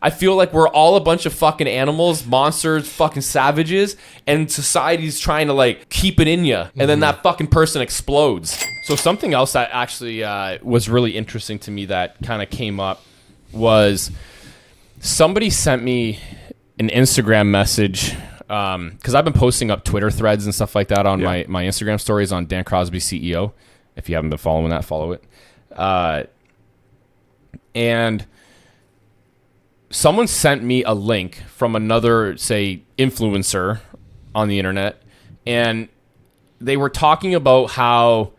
I feel like we're all a bunch of fucking animals, monsters, fucking savages, and society's trying to like keep it in you, and then that fucking person explodes. So something else that actually was really interesting to me that kind of came up was somebody sent me an Instagram message because I've been posting up Twitter threads and stuff like that on my Instagram stories on Dan Crosby CEO. If you haven't been following that, follow it. And someone sent me a link from another, say, influencer on the internet, and they were talking about how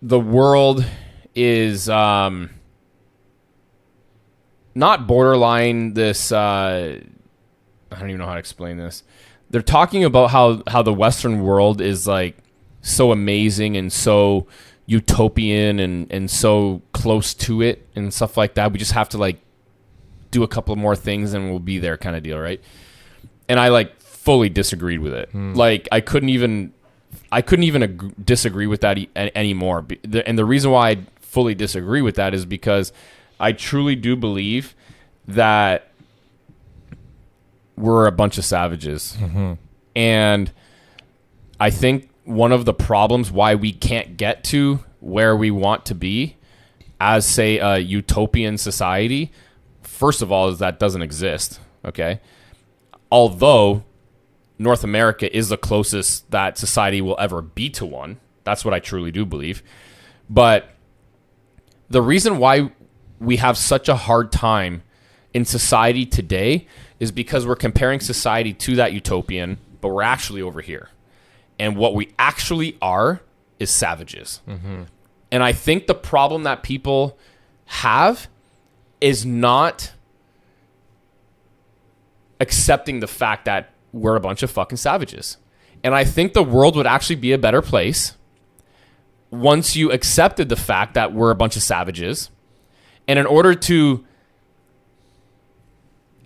the world is not borderline this... I don't even know how to explain this. They're talking about how the Western world is like so amazing and so utopian and so close to it and stuff like that. We just have to like do a couple more things and we'll be there kind of deal, right? And I like fully disagreed with it. Like I couldn't even disagree with that anymore. And the reason why I fully disagree with that is because I truly do believe that we're a bunch of savages. And I think one of the problems why we can't get to where we want to be as, say, a utopian society, first of all, is that doesn't exist, okay? Although North America is the closest that society will ever be to one. That's what I truly do believe. But the reason why we have such a hard time in society today is because we're comparing society to that utopian, but we're actually over here. And what we actually are is savages. And I think the problem that people have is not accepting the fact that we're a bunch of fucking savages. And I think the world would actually be a better place once you accepted the fact that we're a bunch of savages. And in order to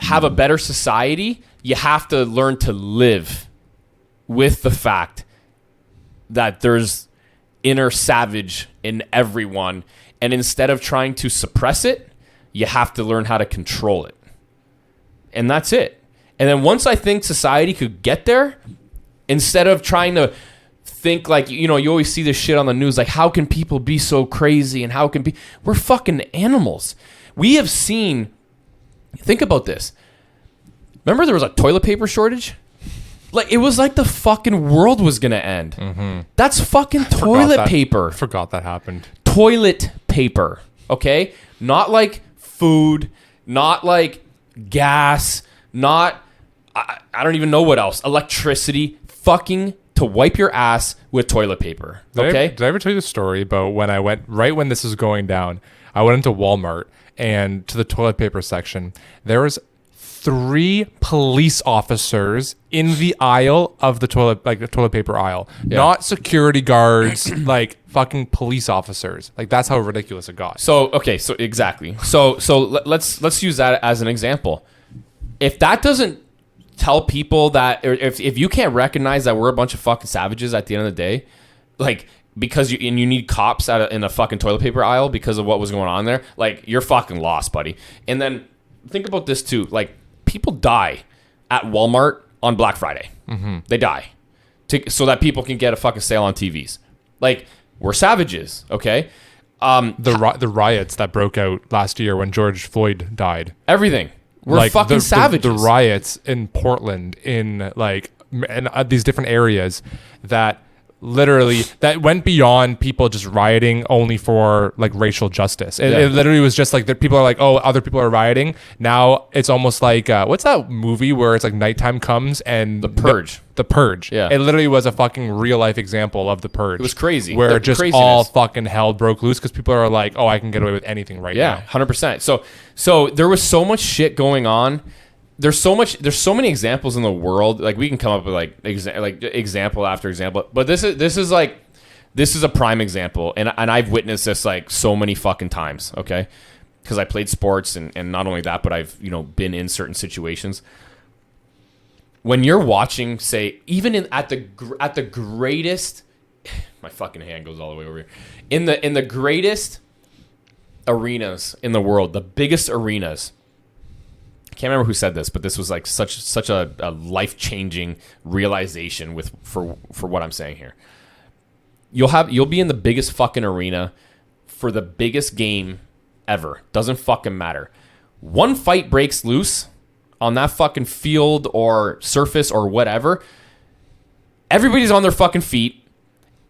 have a better society, you have to learn to live with the fact that there's inner savage in everyone. And instead of trying to suppress it, you have to learn how to control it. And that's it. And then once I think society could get there, instead of trying to think like, you know, you always see this shit on the news, like how can people be so crazy and how can we're fucking animals. We have seen... Think about this. Remember there was a toilet paper shortage? Like, it was like the fucking world was going to end. That's fucking toilet paper. I forgot that happened. Toilet paper, okay? Not like food, not like gas, not... I don't even know what else. Electricity. Fucking to wipe your ass with toilet paper, okay? Did I ever tell you the story about when I went... Right when this was going down, I went into Walmart and to the toilet paper section, there was 3 police officers in the aisle of the toilet, like the toilet paper aisle, not security guards, like fucking police officers. Like that's how ridiculous it got. So okay, so exactly. So let's use that as an example. If that doesn't tell people that, or if you can't recognize that we're a bunch of fucking savages at the end of the day, like. Because you need cops in a fucking toilet paper aisle because of what was going on there, like you're fucking lost, buddy. And then think about this too, like people die at Walmart on Black Friday. They die so that people can get a fucking sale on TVs. Like we're savages, okay? The riots that broke out last year when George Floyd died. Everything. We're like fucking savages. The riots in Portland, in like and these different areas that literally that went beyond people just rioting only for like racial justice. It literally was just like that. People are like, oh, other people are rioting. Now it's almost like what's that movie where it's like nighttime comes and The Purge. The Purge. Yeah, it literally was a fucking real life example of the Purge. It was crazy. Where just craziness. All fucking hell broke loose because people are like, oh, I can get away with anything now. Yeah, 100%. So there was so much shit going on. There's so many examples in the world. Like we can come up with like example after example, but this is a prime example, and I've witnessed this like so many fucking times. Okay, because I played sports, and not only that, but I've been in certain situations. When you're watching, say, even at the greatest, my fucking hand goes all the way over here. In the greatest arenas in the world, the biggest arenas. can't remember who said this, but this was like such a life-changing realization for what I'm saying here. You'll be in the biggest fucking arena for the biggest game ever. Doesn't fucking matter. One fight breaks loose on that fucking field or surface or whatever. Everybody's on their fucking feet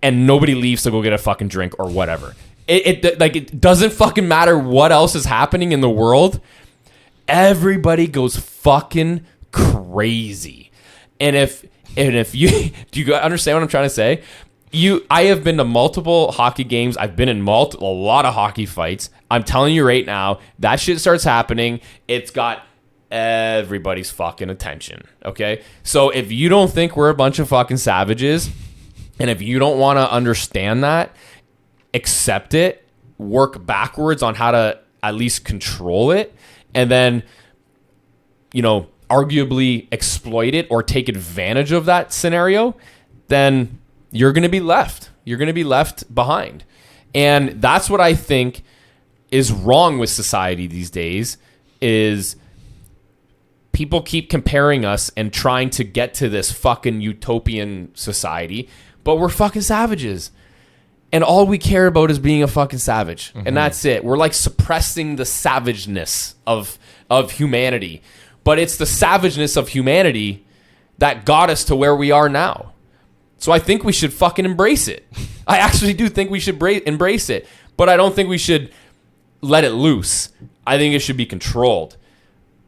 and nobody leaves to go get a fucking drink or whatever. It doesn't fucking matter what else is happening in the world. Everybody goes fucking crazy. And if you do you understand what I'm trying to say? I have been to multiple hockey games. I've been in a lot of hockey fights. I'm telling you right now, that shit starts happening. It's got everybody's fucking attention. Okay? So if you don't think we're a bunch of fucking savages, and if you don't want to understand that, accept it, work backwards on how to at least control it, and then, arguably exploit it or take advantage of that scenario, then you're going to be left. You're going to be left behind. And that's what I think is wrong with society these days, is people keep comparing us and trying to get to this fucking utopian society, but we're fucking savages. And all we care about is being a fucking savage. Mm-hmm. And that's it. We're like suppressing the savageness of humanity. But it's the savageness of humanity that got us to where we are now. So I think we should fucking embrace it. I actually do think we should embrace it. But I don't think we should let it loose. I think it should be controlled.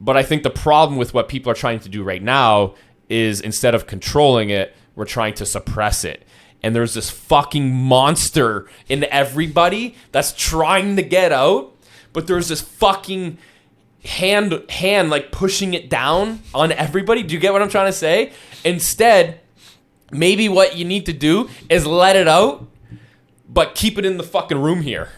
But I think the problem with what people are trying to do right now is, instead of controlling it, we're trying to suppress it. And there's this fucking monster in everybody that's trying to get out, but there's this fucking hand like pushing it down on everybody. Do you get what I'm trying to say? Instead, maybe what you need to do is let it out, but keep it in the fucking room here.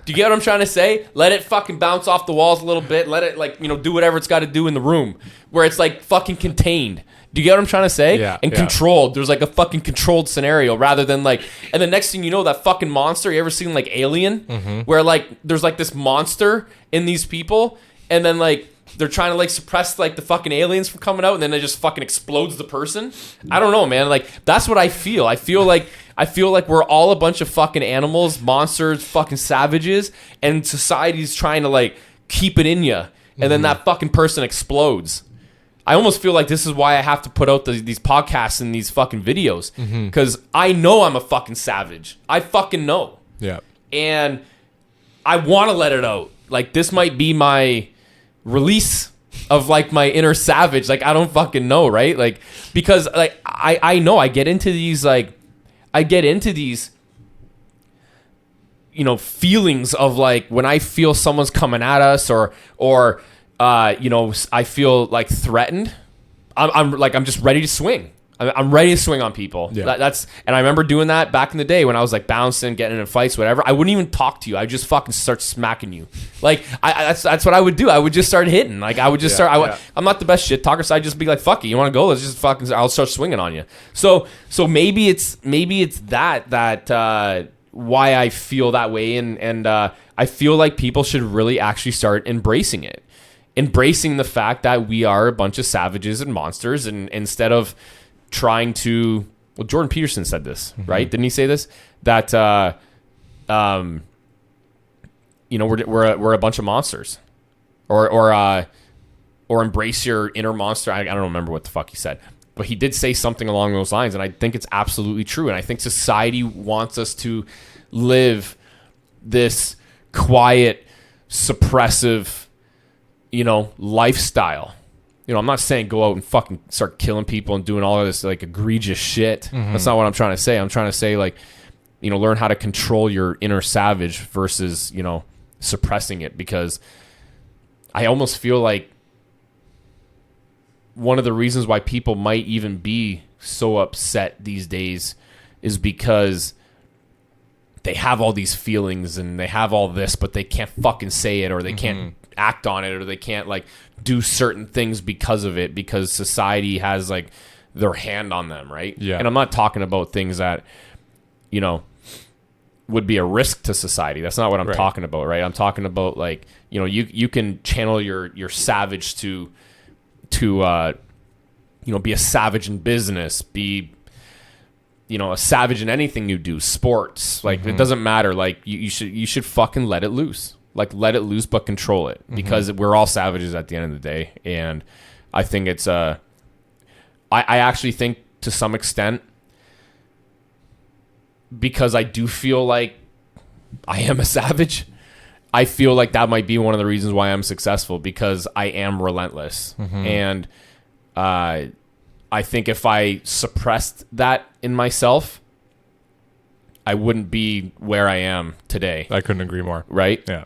Do you get what I'm trying to say? Let it fucking bounce off the walls a little bit. Let it do whatever it's got to do in the room, where it's like fucking contained. Do you get what I'm trying to say? Yeah. And controlled. There's like a fucking controlled scenario, rather than like, and the next thing you know, that fucking monster, you ever seen like Alien? Mm-hmm. Where like there's like this monster in these people, and then like they're trying to like suppress like the fucking aliens from coming out, and then it just fucking explodes the person. I don't know, man. Like, that's what I feel. I feel like we're all a bunch of fucking animals, monsters, fucking savages, and society's trying to like keep it in you, and then that fucking person explodes. I almost feel like this is why I have to put out these podcasts and these fucking videos, because I know I'm a fucking savage. I fucking know. Yeah. And I want to let it out. Like, this might be my release of like my inner savage. Like, I don't fucking know, right? Like, because like I know I get into these feelings of like, when I feel someone's coming at us, or I feel like threatened. I'm just ready to swing. I'm ready to swing on people. Yeah. And I remember doing that back in the day when I was like bouncing, getting in fights, whatever. I wouldn't even talk to you. I would just fucking start smacking you. Like, that's what I would do. I would just start hitting. Like, I would just I'm not the best shit talker, so I'd just be like, fuck it, you want to go? Let's just fucking, I'll start swinging on you. So maybe it's that why I feel that way, and I feel like people should really actually start embracing it. Embracing the fact that we are a bunch of savages and monsters, and instead of trying to, well, Jordan Peterson said this, right? Didn't he say this? That we're a bunch of monsters, or embrace your inner monster. I don't remember what the fuck he said, but he did say something along those lines, and I think it's absolutely true. And I think society wants us to live this quiet, suppressive, lifestyle. I'm not saying go out and fucking start killing people and doing all of this like egregious shit. That's not what I'm trying to say. I'm trying to say, like, learn how to control your inner savage versus, suppressing it, because I almost feel like one of the reasons why people might even be so upset these days is because they have all these feelings and they have all this, but they can't fucking say it, or they can't act on it, or they can't like do certain things because of it, because society has like their hand on them, right? Yeah. And I'm not talking about things that, would be a risk to society. That's not what I'm Right. talking about, right? I'm talking about like, you know, you can channel your savage to you know, be a savage in business, be, you know, a savage in anything you do, sports. Like it doesn't matter. Like you should fucking let it loose. Like let it loose, but control it, because we're all savages at the end of the day. And I think it's I actually think to some extent, because I do feel like I am a savage, I feel like that might be one of the reasons why I'm successful, because I am relentless. And I think if I suppressed that in myself, I wouldn't be where I am today. I couldn't agree more. Right? Yeah.